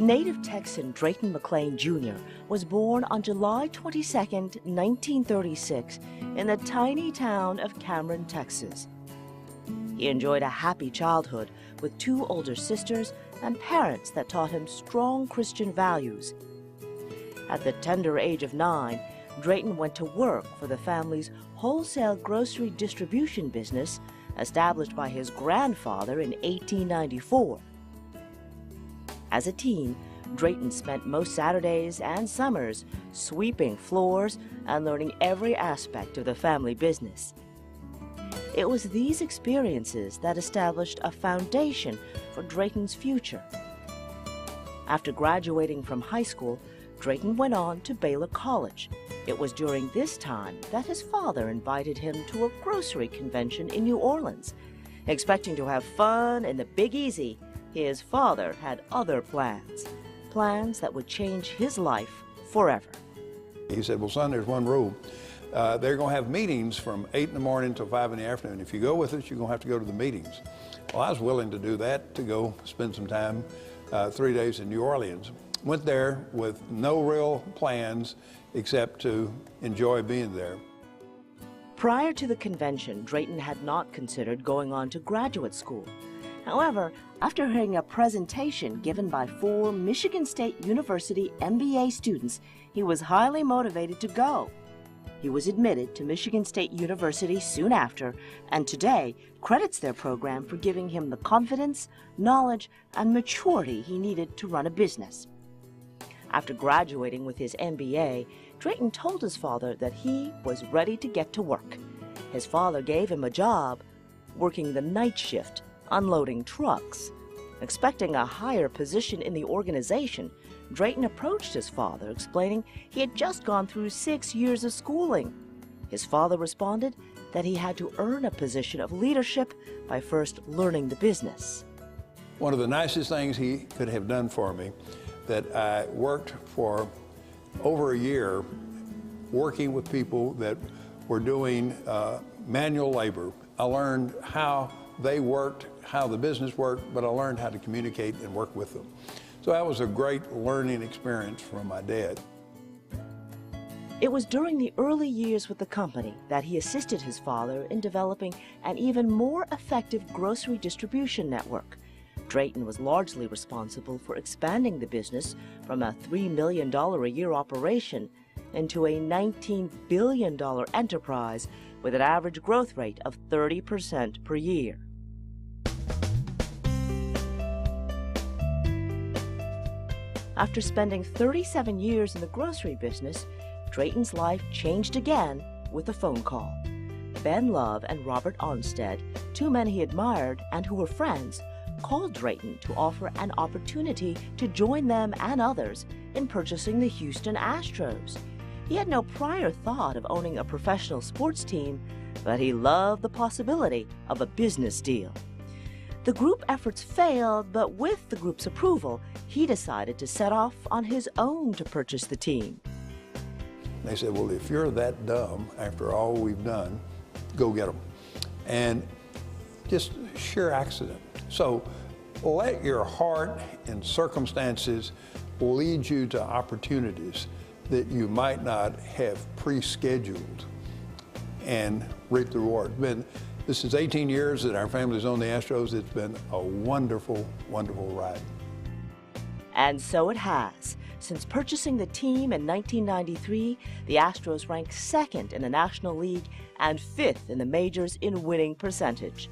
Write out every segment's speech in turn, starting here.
Native Texan Drayton McLane Jr. was born on July 22, 1936, in the tiny town of Cameron, Texas. He enjoyed a happy childhood with two older sisters and parents that taught him strong Christian values. At the tender age of 9, Drayton went to work for the family's wholesale grocery distribution business established by his grandfather in 1894. As a teen, Drayton spent most Saturdays and summers sweeping floors and learning every aspect of the family business. It was these experiences that established a foundation for Drayton's future. After graduating from high school, Drayton went on to Baylor College. It was during this time that his father invited him to a grocery convention in New Orleans. Expecting to have fun in the Big Easy, his father had other plans that would change his life forever. He said, well, son, there's one rule. They're going to have meetings from 8 in the morning till 5 in the afternoon. If you go with us, you're going to have to go to the meetings. Well, I was willing to do that, to go spend some time, 3 days in New Orleans. Went there with no real plans except to enjoy being there. Prior to the convention, Drayton had not considered going on to graduate school. However, after hearing a presentation given by 4 Michigan State University MBA students, he was highly motivated to go. He was admitted to Michigan State University soon after, and today credits their program for giving him the confidence, knowledge, and maturity he needed to run a business. After graduating with his MBA, Drayton told his father that he was ready to get to work. His father gave him a job working the night shift, unloading trucks. Expecting a higher position in the organization, Drayton approached his father, explaining he had just gone through 6 years of schooling. His father responded that he had to earn a position of leadership by first learning the business. One of the nicest things he could have done for me, that I worked for over a year working with people that were doing manual labor. I learned how they worked, how the business worked, but I learned how to communicate and work with them. So that was a great learning experience from my dad. It was during the early years with the company that he assisted his father in developing an even more effective grocery distribution network. Drayton was largely responsible for expanding the business from a $3 million a year operation into a $19 billion enterprise with an average growth rate of 30% per year. After spending 37 years in the grocery business, Drayton's life changed again with a phone call. Ben Love and Robert Armstead, two men he admired and who were friends, called Drayton to offer an opportunity to join them and others in purchasing the Houston Astros. He had no prior thought of owning a professional sports team, but he loved the possibility of a business deal. The group efforts failed, but with the group's approval, he decided to set off on his own to purchase the team. They said, well, if you're that dumb, after all we've done, go get them. And just sheer accident. So let your heart and circumstances lead you to opportunities that you might not have pre-scheduled and reap the reward. This is 18 years that our family's owned the Astros. It's been a wonderful, wonderful ride. And so it has. Since purchasing the team in 1993, the Astros rank 2nd in the National League and 5th in the majors in winning percentage.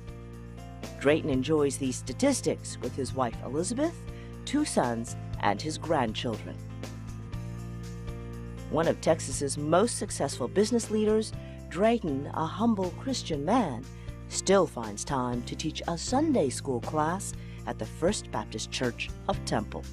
Drayton enjoys these statistics with his wife Elizabeth, 2 sons, and his grandchildren. One of Texas's most successful business leaders, Drayton, a humble Christian man, still finds time to teach a Sunday school class at the First Baptist Church of Temple.